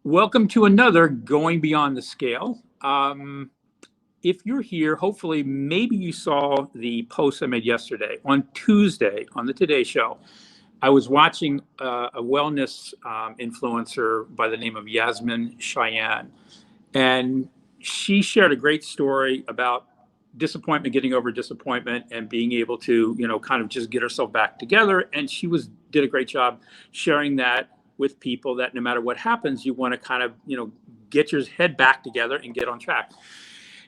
Welcome to another Going Beyond the Scale. If you're here, hopefully, maybe you saw the post I made yesterday. On Tuesday, on the Today Show, I was watching a wellness influencer by the name of Yasmine Cheyenne. And she shared a great story about disappointment, getting over disappointment, and being able to, kind of just get herself back together. And she did a great job sharing that with people, that no matter what happens, you want to kind of, get your head back together and get on track.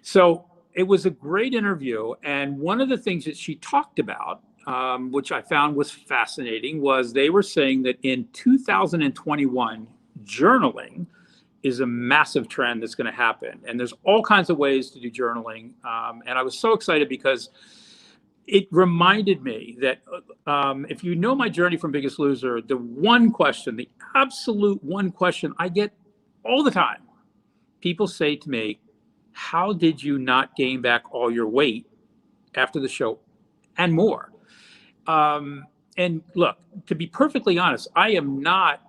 So it was a great interview. And one of the things that she talked about, which I found was fascinating, was they were saying that in 2021, journaling is a massive trend that's going to happen. And there's all kinds of ways to do journaling. And I was so excited because it reminded me that if you know my journey from Biggest Loser, the absolute one question I get all the time, people say to me, how did you not gain back all your weight after the show and more? And look, to be perfectly honest, I am not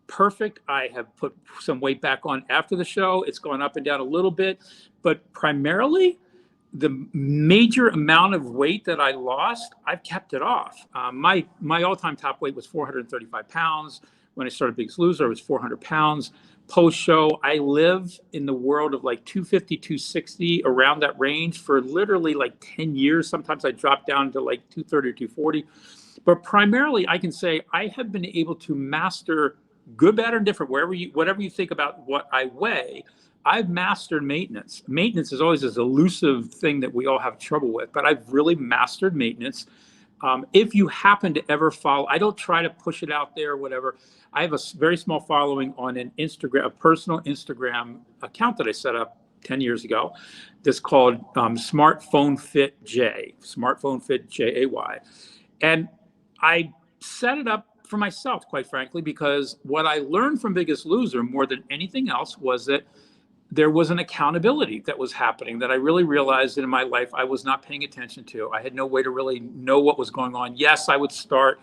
perfect. I have put some weight back on after the show. It's gone up and down a little bit, but primarily the major amount of weight that I lost, I've kept it off. My all-time top weight was 435 pounds. When I started Biggest Loser, I was 400 pounds. Post-show, I live in the world of like 250, 260, around that range for literally like 10 years. Sometimes I drop down to like 230 or 240. But primarily, I can say I have been able to master, good, bad, or different, whatever you think about what I weigh, I've mastered maintenance. Maintenance is always this elusive thing that we all have trouble with, but I've really mastered maintenance. If you happen to ever follow, I don't try to push it out there or whatever. I have a very small following on an Instagram, a personal Instagram account that I set up 10 years ago. That's called Smartphone Fit J, Smartphone Fit Jay. And I set it up for myself, quite frankly, because what I learned from Biggest Loser more than anything else was that there was an accountability that was happening that I really realized that in my life I was not paying attention to. I had no way to really know what was going on. Yes, I would start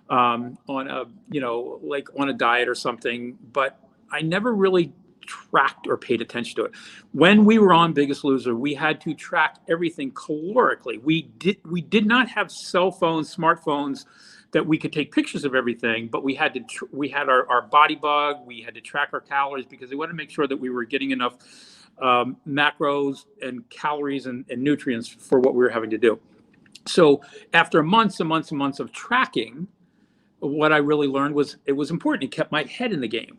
on a diet or something, but I never really tracked or paid attention to it. When we were on Biggest Loser, we had to track everything calorically. We did not have cell phones, smartphones that we could take pictures of everything, but we had our body bug. We had to track our calories because we wanted to make sure that we were getting enough macros and calories and nutrients for what we were having to do. So after months and months and months of tracking, what I really learned was it was important. It kept my head in the game.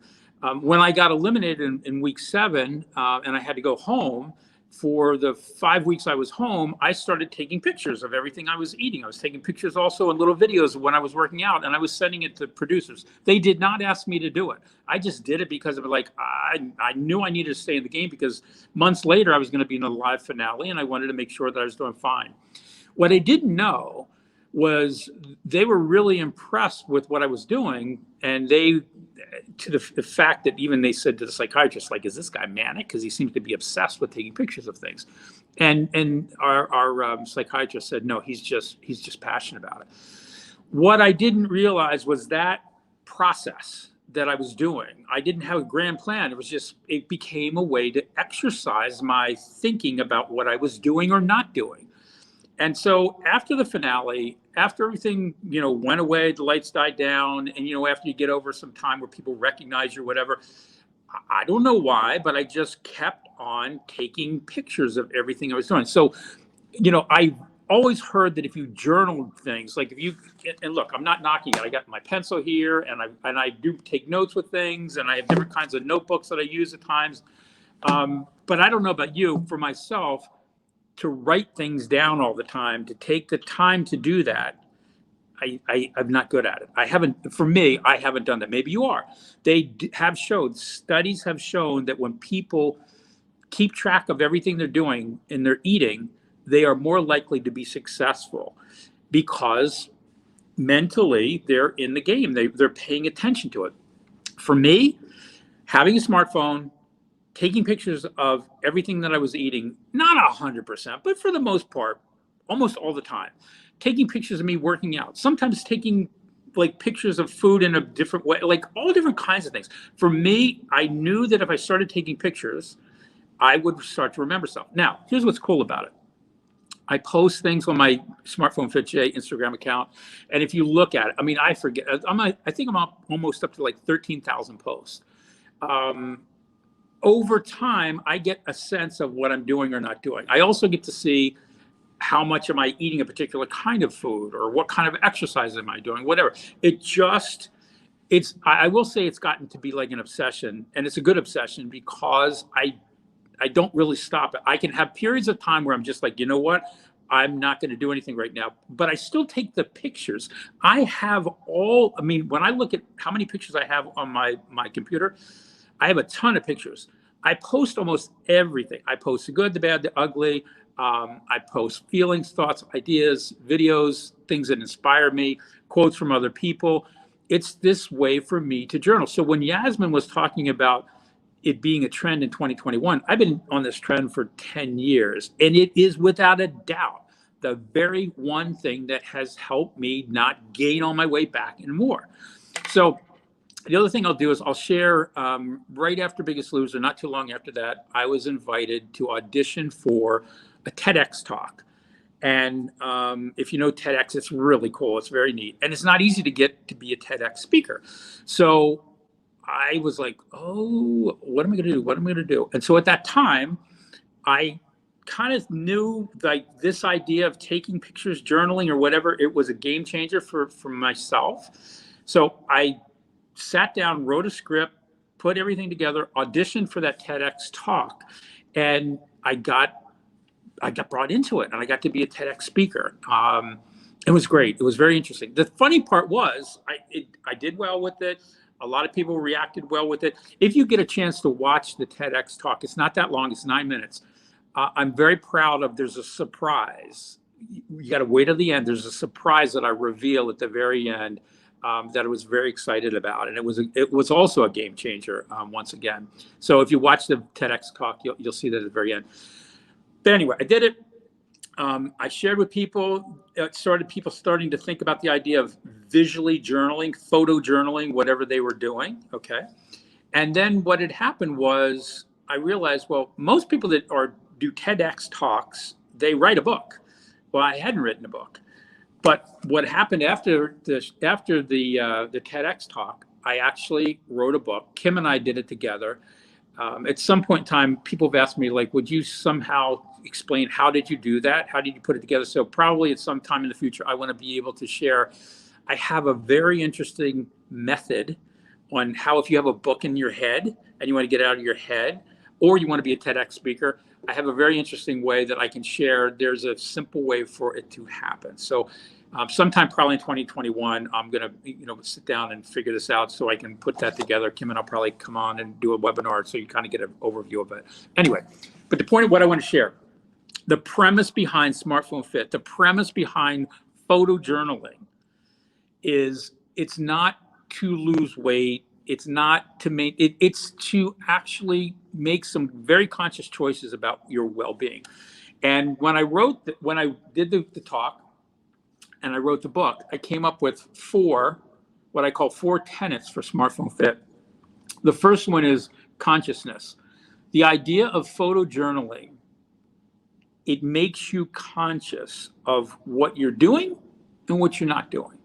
When I got eliminated in week 7 and I had to go home, for the 5 weeks I was home, I started taking pictures of everything I was eating. I was taking pictures also and little videos of when I was working out, and I was sending it to producers. They did not ask me to do it. I just did it because of I knew I needed to stay in the game because months later I was going to be in a live finale, and I wanted to make sure that I was doing fine. What I didn't know was they were really impressed with what I was doing, and to the fact that even they said to the psychiatrist, like, is this guy manic? Because he seems to be obsessed with taking pictures of things. And our psychiatrist said, no, he's just passionate about it. What I didn't realize was that process that I was doing, I didn't have a grand plan. It became a way to exercise my thinking about what I was doing or not doing. And so after the finale, after everything, went away, the lights died down, and, after you get over some time where people recognize you or whatever, I don't know why, but I just kept on taking pictures of everything I was doing. So, I always heard that if you journal things, like and look, I'm not knocking it. I got my pencil here, and I do take notes with things, and I have different kinds of notebooks that I use at times. But I don't know about you. For myself, to write things down all the time, to take the time to do that, I'm not good at it. I haven't done that. Maybe you are. Studies have shown that when people keep track of everything they're doing and they're eating, they are more likely to be successful because mentally they're in the game. They're paying attention to it. For me, having a smartphone, taking pictures of everything that I was eating, not 100%, but for the most part, almost all the time, taking pictures of me working out, sometimes taking like pictures of food in a different way, like all different kinds of things. For me, I knew that if I started taking pictures, I would start to remember stuff. Now, here's what's cool about it. I post things on my Smartphone Fit J Instagram account, and if you look at it, I mean, I forget. I think I'm almost up to like 13,000 posts. Over time, I get a sense of what I'm doing or not doing. I also get to see how much am I eating a particular kind of food, or what kind of exercise am I doing, whatever. I will say it's gotten to be like an obsession, and it's a good obsession because I don't really stop it. I can have periods of time where I'm just like, you know what? I'm not going to do anything right now, but I still take the pictures. I mean, when I look at how many pictures I have on my computer, I have a ton of pictures. I post almost everything. I post the good, the bad, the ugly. I post feelings, thoughts, ideas, videos, things that inspire me, quotes from other people. It's this way for me to journal. So when Yasmine was talking about it being a trend in 2021, I've been on this trend for 10 years, and it is without a doubt the very one thing that has helped me not gain on my way back and more. So the other thing I'll do is I'll share right after Biggest Loser, not too long after that, I was invited to audition for a TEDx talk. And if you know TEDx, it's really cool. It's very neat. And it's not easy to get to be a TEDx speaker. So I was like, oh, what am I going to do? What am I going to do? And so at that time, I kind of knew like this idea of taking pictures, journaling or whatever, it was a game changer for myself. So I sat down, wrote a script, put everything together, auditioned for that TEDx talk, and I got brought into it, and I got to be a TEDx speaker. It was great. It was very interesting. The funny part was I did well with it. A lot of people reacted well with it. If you get a chance to watch the TEDx talk, it's not that long. It's 9 minutes. I'm very proud of, there's a surprise. You got to wait till the end. There's a surprise that I reveal at the very end that I was very excited about. And it was also a game changer once again. So if you watch the TEDx talk, you'll see that at the very end. But anyway, I did it. I shared with people, people starting to think about the idea of visually journaling, photo journaling, whatever they were doing, okay? And then what had happened was I realized, well, most people that do TEDx talks, they write a book. Well, I hadn't written a book. But what happened after the TEDx talk, I actually wrote a book. Kim and I did it together. At some point in time, people have asked me, like, would you somehow explain how did you do that? How did you put it together? So probably at some time in the future, I want to be able to share. I have a very interesting method on how, if you have a book in your head and you want to get it out of your head, or you want to be a TEDx speaker, I have a very interesting way that I can share. There's a simple way for it to happen. So sometime probably in 2021, I'm going to sit down and figure this out so I can put that together. Kim and I'll probably come on and do a webinar so you kind of get an overview of it. Anyway, but the point of what I want to share, the premise behind Smartphone Fit, the premise behind photo journaling is it's not to lose weight. It's not to make it, it's to actually make some very conscious choices about your well-being. And when I did the talk and I wrote the book, I came up with what I call 4 tenets for Smartphone Fit. The first one is consciousness. The idea of photo journaling, it makes you conscious of what you're doing and what you're not doing.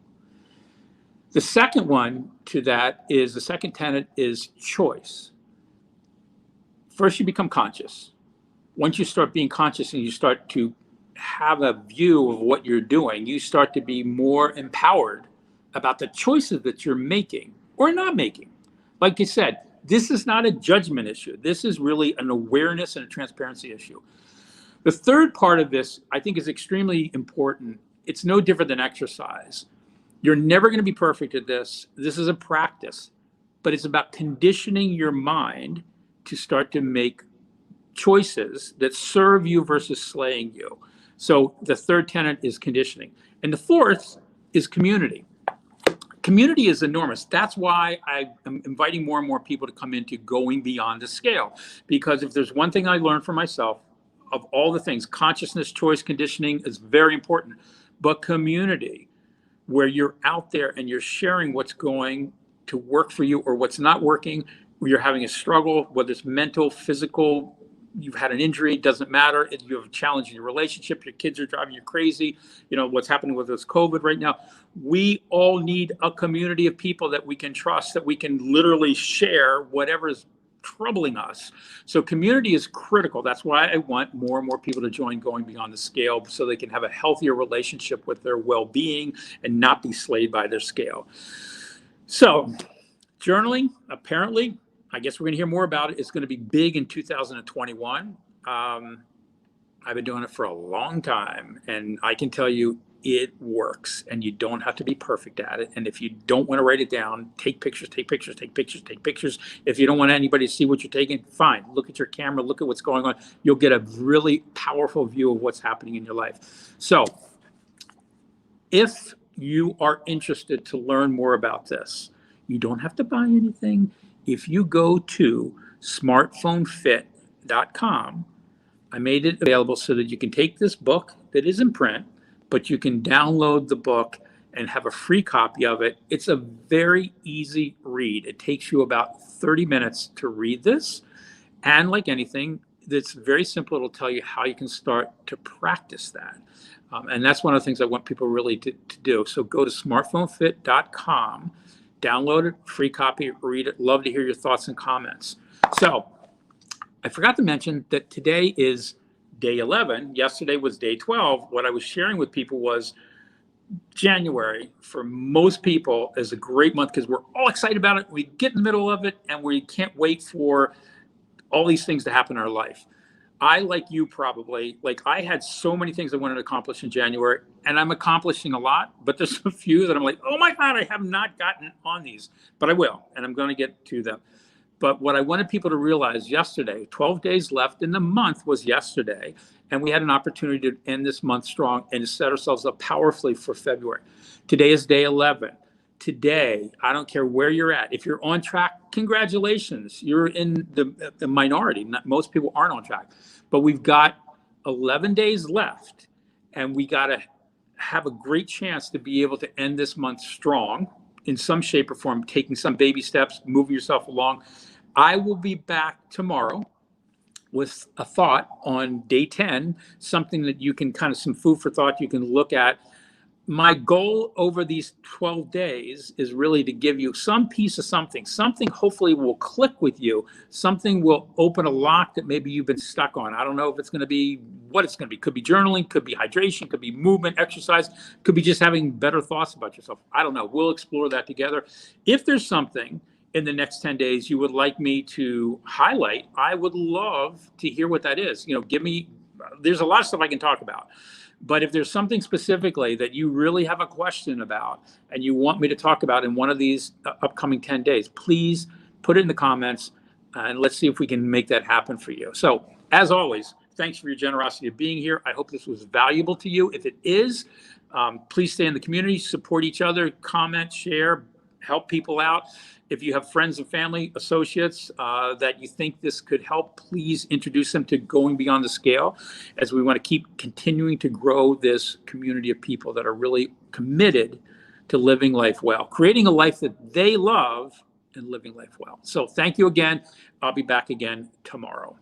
The second one to that is, the second tenet is choice. First, you become conscious. Once you start being conscious and you start to have a view of what you're doing, you start to be more empowered about the choices that you're making or not making. Like I said, this is not a judgment issue. This is really an awareness and a transparency issue. The third part of this, I think, is extremely important. It's no different than exercise. You're never going to be perfect at this. This is a practice, but it's about conditioning your mind to start to make choices that serve you versus slaying you. So the third tenet is conditioning. And the fourth is community. Community is enormous. That's why I am inviting more and more people to come into going beyond the scale. Because if there's one thing I learned for myself, of all the things, consciousness, choice, conditioning is very important. But community, where you're out there and you're sharing what's going to work for you or what's not working, where you're having a struggle, whether it's mental, physical, you've had an injury, it doesn't matter. If you have a challenge in your relationship, your kids are driving you crazy, what's happening with this COVID right now. We all need a community of people that we can trust, that we can literally share whatever is troubling us. So community is critical. That's why I want more and more people to join Going Beyond the Scale, so they can have a healthier relationship with their well-being and not be swayed by their scale. So journaling, apparently, I guess we're going to hear more about it. It's going to be big in 2021. I've been doing it for a long time, and I can tell you it works, and you don't have to be perfect at it. And if you don't want to write it down, take pictures, take pictures, take pictures, take pictures. If you don't want anybody to see what you're taking, fine. Look at your camera, look at what's going on. You'll get a really powerful view of what's happening in your life. So if you are interested to learn more about this, you don't have to buy anything. If you go to smartphonefit.com, I made it available so that you can take this book that is in print, but you can download the book and have a free copy of it. It's a very easy read. It takes you about 30 minutes to read this. And like anything, it's very simple. It'll tell you how you can start to practice that. And that's one of the things I want people really to do. So go to smartphonefit.com, download it, free copy, read it. Love to hear your thoughts and comments. So I forgot to mention that today is day 11. Yesterday was day 12. What I was sharing with people was January, for most people, is a great month because we're all excited about it. We get in the middle of it and we can't wait for all these things to happen in our life. I, like you probably, I had so many things I wanted to accomplish in January, and I'm accomplishing a lot, but there's a few that I'm like, oh my God, I have not gotten on these, but I will, and I'm going to get to them. But what I wanted people to realize yesterday, 12 days left in the month was yesterday, and we had an opportunity to end this month strong and to set ourselves up powerfully for February. Today is day 11. Today, I don't care where you're at. If you're on track, congratulations. You're in the minority. Most people aren't on track. But we've got 11 days left, and we got to have a great chance to be able to end this month strong in some shape or form, taking some baby steps, moving yourself along. I will be back tomorrow with a thought on day 10, something that you can some food for thought you can look at. My goal over these 12 days is really to give you some piece of something hopefully will click with you. Something will open a lock that maybe you've been stuck on. I don't know if it's going to be what it's going to be. Could be journaling, could be hydration, could be movement, exercise, could be just having better thoughts about yourself. I don't know. We'll explore that together. If there's something in the next 10 days you would like me to highlight, I would love to hear what that is. There's a lot of stuff I can talk about. But if there's something specifically that you really have a question about and you want me to talk about in one of these upcoming 10 days, please put it in the comments and let's see if we can make that happen for you. So as always, thanks for your generosity of being here. I hope this was valuable to you. If it is, please stay in the community, support each other, comment, share, help people out. If you have friends and family, associates that you think this could help, please introduce them to Going Beyond the Scale, as we want to keep continuing to grow this community of people that are really committed to living life well, creating a life that they love and living life well. So thank you again. I'll be back again tomorrow.